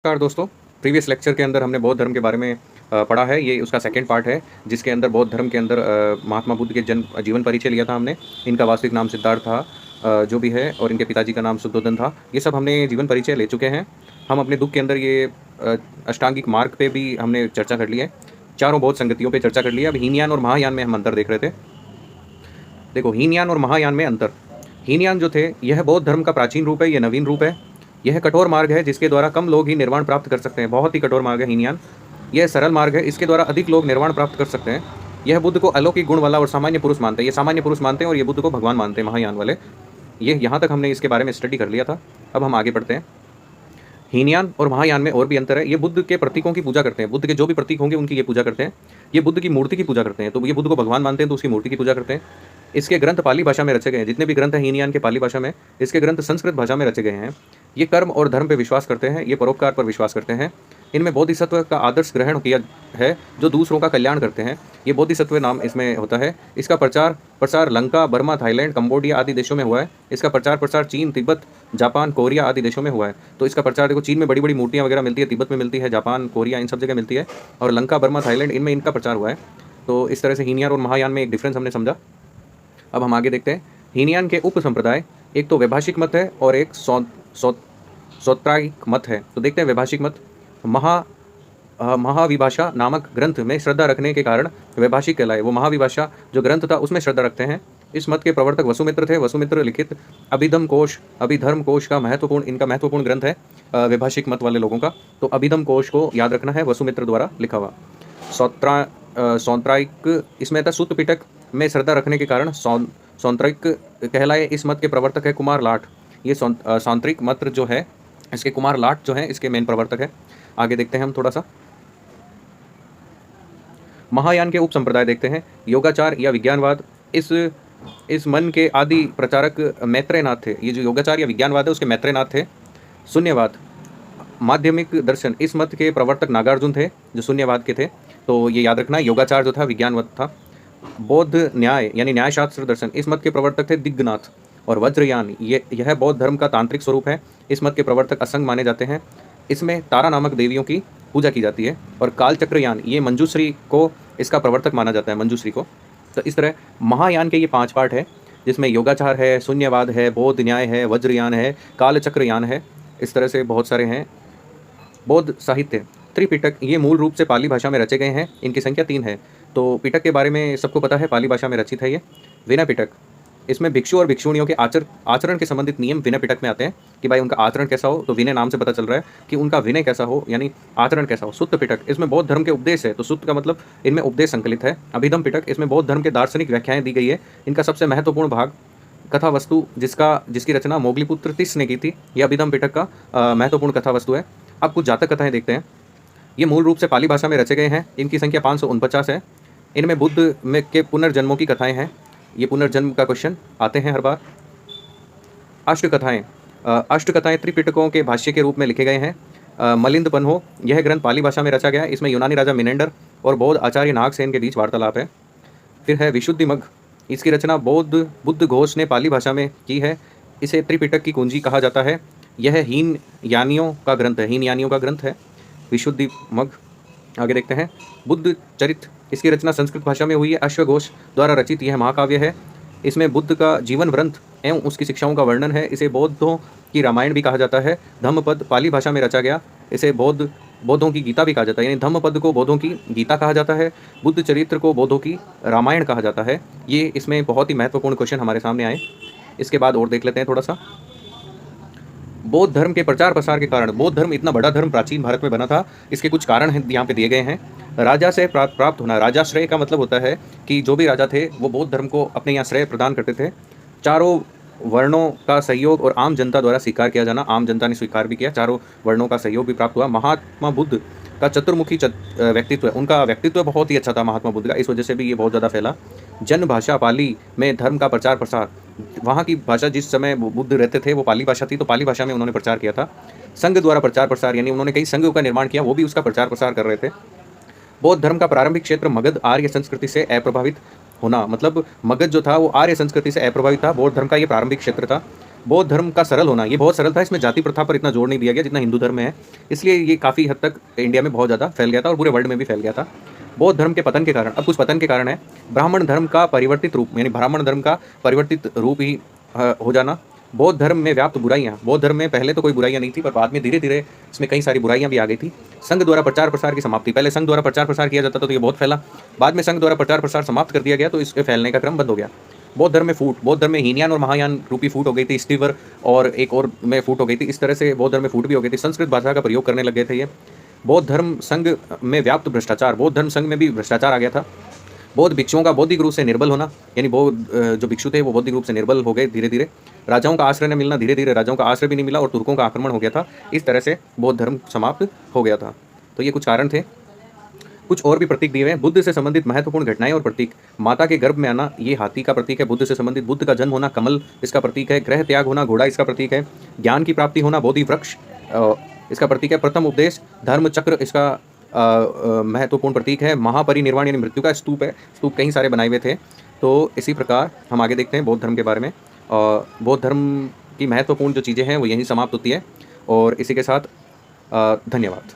नमस्कार दोस्तों। Previous lecture के अंदर हमने बौद्ध धर्म के बारे में पढ़ा है। ये उसका सेकंड पार्ट है, जिसके अंदर बौद्ध धर्म के अंदर महात्मा बुद्ध के जन्म जीवन परिचय लिया था हमने। इनका वास्तविक नाम सिद्धार्थ था, जो भी है, और इनके पिताजी का नाम शुद्धोधन था। ये सब हमने जीवन परिचय ले चुके हैं। हम अपने दुख के अंदर ये अष्टांगिक मार्ग पे भी हमने चर्चा कर ली है। चारों बौद्ध संगतियों पे चर्चा कर ली है। अब हीनयान और महायान में हम अंतर देख रहे थे। देखो, हीनयान और महायान में अंतर। हीनयान जो थे, यह बौद्ध धर्म का प्राचीन रूप है, यह नवीन रूप है। यह कठोर मार्ग है जिसके द्वारा कम लोग ही निर्वाण प्राप्त कर सकते हैं। बहुत ही कठोर मार्ग है हीनयान। यह सरल मार्ग है, इसके द्वारा अधिक लोग निर्वाण प्राप्त कर सकते हैं। यह बुद्ध को अलौकिक गुण वाला और सामान्य पुरुष मानते हैं। ये सामान्य पुरुष मानते हैं और ये बुद्ध को भगवान मानते हैं, महायान वाले। ये यहाँ तक हमने इसके बारे में स्टडी कर लिया था। अब हम आगे बढ़ते हैं। हीनयान और महायान में और भी अंतर है। ये बुद्ध के प्रतीकों की पूजा करते हैं। बुद्ध के जो भी प्रतीक होंगे उनकी ये पूजा करते हैं। ये बुद्ध की मूर्ति की पूजा करते हैं। तो ये बुद्ध को भगवान मानते हैं तो उसकी मूर्ति की पूजा करते हैं। इसके ग्रंथ पाली भाषा में रचे गए हैं। जितने भी ग्रंथ हैं हीनयान के, पाली भाषा में। इसके ग्रंथ संस्कृत भाषा में रचे गए हैं। ये कर्म और धर्म पर विश्वास करते हैं। ये परोपकार पर विश्वास करते हैं। इनमें बोधिसत्व का आदर्श ग्रहण किया है, जो दूसरों का कल्याण करते हैं। ये बोधिसत्व नाम इसमें होता है। इसका प्रसार लंका, बर्मा, थाईलैंड, कंबोडिया आदि देशों में हुआ है। इसका प्रचार प्रसार चीन, तिब्बत, जापान, कोरिया आदि देशों में हुआ है। तो इसका प्रचार देखो, चीन में बड़ी बड़ी मूर्तियाँ वगैरह मिलती है, तिब्बत में मिलती है, जापान, कोरिया, इन सब जगह मिलती है, और लंका, बर्मा, थाईलैंड, इनमें इनका प्रचार हुआ है। तो इस तरह से हीनयान और महायान में एक डिफरेंस हमने समझा। अब हम आगे देखते हैं। हीनयान के उप संप्रदाय, एक तो वैभाषिक मत है और एक सौत्रायिक मत है। तो देखते हैं वैभाषिक मत। महाविभाषा नामक ग्रंथ में श्रद्धा रखने के कारण वैभाषिक कहलाए। वो महाविभाषा जो ग्रंथ था उसमें श्रद्धा रखते हैं। इस मत के प्रवर्तक वसुमित्र थे। वसुमित्र लिखित अभिधर्म कोश का इनका महत्वपूर्ण ग्रंथ है वैभाषिक मत वाले लोगों का। तो अभिधम कोश को याद रखना है, वसुमित्र द्वारा लिखा हुआ। सौत्रायिक, इसमें था सुत्त पिटक में श्रद्धा रखने के कारण सौंत्रायिक कहलाए। इस मत के प्रवर्तक है कुमार लाट। ये सौंत्रिक मत जो है, इसके कुमार लाट जो है इसके मेन प्रवर्तक है। आगे देखते हैं हम थोड़ा सा। महायान के उप संप्रदाय देखते हैं। योगाचार या विज्ञानवाद, इस मन के आदि प्रचारक मैत्रेयनाथ थे। ये जो योगाचार या विज्ञानवाद है उसके मैत्रेयनाथ थे। शून्यवाद, माध्यमिक दर्शन, इस मत के प्रवर्तक नागार्जुन थे, जो शून्यवाद के थे। तो ये याद रखना। योगाचार जो था विज्ञानवाद था। बौद्ध न्याय यानी न्यायशास्त्र दर्शन, इस मत के प्रवर्तक थे दिग्नाथ। और वज्रयान, यह बौद्ध धर्म का तांत्रिक स्वरूप है। इस मत के प्रवर्तक असंग माने जाते हैं। इसमें तारा नामक देवियों की पूजा की जाती है। और कालचक्रयान, ये मंजूश्री को इसका प्रवर्तक माना जाता है, मंजूश्री को। तो इस तरह महायान के ये 5 पार्ट है, जिसमें योगाचार है, शून्यवाद है, बौद्ध न्याय है, वज्रयान है, कालचक्रयान है। इस तरह से बहुत सारे हैं। बौद्ध साहित्य, त्रिपिटक, ये मूल रूप से पाली भाषा में रचे गए हैं। इनकी संख्या 3 है। तो पिटक के बारे में सबको पता है, पाली भाषा में रचित है ये। विनय पिटक, इसमें भिक्षु और भिक्षुणियों के आचरण के संबंधित नियम विनय पिटक में आते हैं कि भाई उनका आचरण कैसा हो। तो विनय नाम से पता चल रहा है कि उनका विनय कैसा हो, यानी आचरण कैसा हो। सुत्त पिटक, इसमें बौद्ध धर्म के उपदेश है। तो सुत्त का मतलब इनमें उपदेश संकलित है। अभिधम पिटक, इसमें बौद्ध धर्म के दार्शनिक व्याख्याएं दी गई है। इनका सबसे महत्वपूर्ण भाग कथा वस्तु, जिसकी रचना मोगलीपुत्र तिस ने की थी, यह अभिधम पिटक का महत्वपूर्ण कथा वस्तु है। अब कुछ जातक कथाएं देखते हैं। ये मूल रूप से पाली भाषा में रचे गए हैं। इनकी संख्या 549 है। इनमें बुद्ध में के पुनर्जन्मों की कथाएं हैं। ये पुनर्जन्म का क्वेश्चन आते हैं हर बार। अष्टकथाएं त्रिपिटकों के भाष्य के रूप में लिखे गए हैं। मलिंद पन्हो, यह ग्रंथ पाली भाषा में रचा गया है। इसमें यूनानी राजा मिनेंडर और बौद्ध आचार्य नागसेन के बीच वार्तालाप है। फिर है विशुद्धिमग्ग, इसकी रचना बुद्ध घोष ने पाली भाषा में की है। इसे त्रिपिटक की कुंजी कहा जाता है। यह हीनयानियों का ग्रंथ है, विशुद्धिमग्ग। आगे देखते हैं। बुद्ध चरित, इसकी रचना संस्कृत भाषा में हुई है। अश्वघोष द्वारा रचित यह महाकाव्य है। इसमें बुद्ध का जीवन वृत्त एवं उसकी शिक्षाओं का वर्णन है। इसे बौद्धों की रामायण भी कहा जाता है। धम्मपद पाली भाषा में रचा गया। इसे बौद्धों की गीता भी कहा जाता है, यानी धम्मपद को बौद्धों की गीता कहा जाता है। बुद्ध चरित्र को बौद्धों की रामायण कहा जाता है। ये इसमें बहुत ही महत्वपूर्ण क्वेश्चन हमारे सामने आए। इसके बाद और देख लेते हैं थोड़ा सा। बौद्ध धर्म के प्रचार प्रसार के कारण बौद्ध धर्म इतना बड़ा धर्म प्राचीन भारत में बना था। इसके कुछ कारण हैं, यहाँ पे दिए गए हैं। राजा से प्राप्त होना, राजाश्रय का मतलब होता है कि जो भी राजा थे वो बौद्ध धर्म को अपने यहाँ श्रेय प्रदान करते थे। चारों वर्णों का सहयोग और आम जनता द्वारा स्वीकार किया जाना, आम जनता ने स्वीकार भी किया। चारों वर्णों का सहयोग भी प्राप्त हुआ। महात्मा बुद्ध का चतुर्मुखी व्यक्तित्व, उनका व्यक्तित्व बहुत ही अच्छा था महात्मा बुद्ध का, इस वजह से भी ये बहुत ज़्यादा फैला। जन भाषा पाली में धर्म का प्रचार प्रसार, वहाँ की भाषा जिस समय बुद्ध रहते थे वो पाली भाषा थी, तो पाली भाषा में उन्होंने प्रचार किया था। संघ द्वारा प्रचार प्रसार, यानी उन्होंने कई संघों का निर्माण किया, वो भी उसका प्रचार प्रसार कर रहे थे। बौद्ध धर्म का प्रारंभिक क्षेत्र मगध आर्य संस्कृति से अप्रभावित होना, मतलब मगध जो था वो आर्य संस्कृति से अप्रभावित था। बौद्ध धर्म का ये प्रारंभिक क्षेत्र था। बौद्ध धर्म का सरल होना, ये बहुत सरल था, इसमें जाति प्रथा पर इतना जोर नहीं दिया गया जितना हिंदू धर्म में है। इसलिए ये काफ़ी हद तक इंडिया में बहुत ज़्यादा फैल गया था और पूरे वर्ल्ड में भी फैल गया था। बौद्ध धर्म के पतन के कारण, अब कुछ पतन के कारण है, ब्राह्मण धर्म का परिवर्तित रूप, यानी ब्राह्मण धर्म का परिवर्तित रूप ही हो जाना। बौद्ध धर्म में व्याप्त बुराइयाँ, बौद्ध धर्म में पहले तो कोई बुराइयाँ नहीं थी, पर बाद में धीरे-धीरे इसमें कई सारी बुराइयाँ भी आ गई थी। संघ द्वारा प्रचार-प्रसार की समाप्ति, पहले संघ द्वारा प्रचार-प्रसार किया जाता था तो ये बहुत फैला, बाद में संघ द्वारा प्रचार-प्रसार समाप्त कर दिया गया तो इसके फैलने का क्रम बंद हो गया। बौद्ध धर्म में फूट, बौद्ध धर्म में हीनयान और महायान रूपी फूट हो गई थी, स्टीवर और एक और में फूट हो गई थी, इस तरह से बौद्ध धर्म में फूट भी हो गई थी। संस्कृत भाषा का प्रयोग करने लग गए थे ये। बौद्ध धर्म संघ में व्याप्त भ्रष्टाचार, बौद्ध धर्म संघ में भी भ्रष्टाचार आ गया था। बौद्ध भिक्षुओं का बौद्धिक रूप से निर्बल होना, यानी जो भिक्षु थे वो बौद्धिक रूप से निर्बल हो गए धीरे-धीरे। राजाओं का आश्रय न मिलना, धीरे-धीरे राजाओं का आश्रय भी नहीं मिला और तुर्कों का आक्रमण हो गया था। इस तरह से बौद्ध धर्म समाप्त हो गया था। तो ये कुछ कारण थे। कुछ और भी प्रतीक दिए हुए हैं। बुद्ध से संबंधित महत्वपूर्ण घटनाएं और प्रतीक। माता के गर्भ में आना, ये हाथी का प्रतीक है। बुद्ध से संबंधित बुद्ध का जन्म होना, कमल इसका प्रतीक है। ग्रह त्याग होना, घोड़ा इसका प्रतीक है। ज्ञान की प्राप्ति होना, बोधि वृक्ष इसका प्रतीक है। प्रथम उपदेश, धर्म चक्र इसका महत्वपूर्ण प्रतीक है। महापरिनिर्वाण यानी मृत्यु का स्तूप है। स्तूप कई सारे बनाए हुए थे। तो इसी प्रकार हम आगे देखते हैं बौद्ध धर्म के बारे में। बौद्ध धर्म की महत्वपूर्ण जो चीज़ें हैं वो यहीं समाप्त होती है और इसी के साथ धन्यवाद।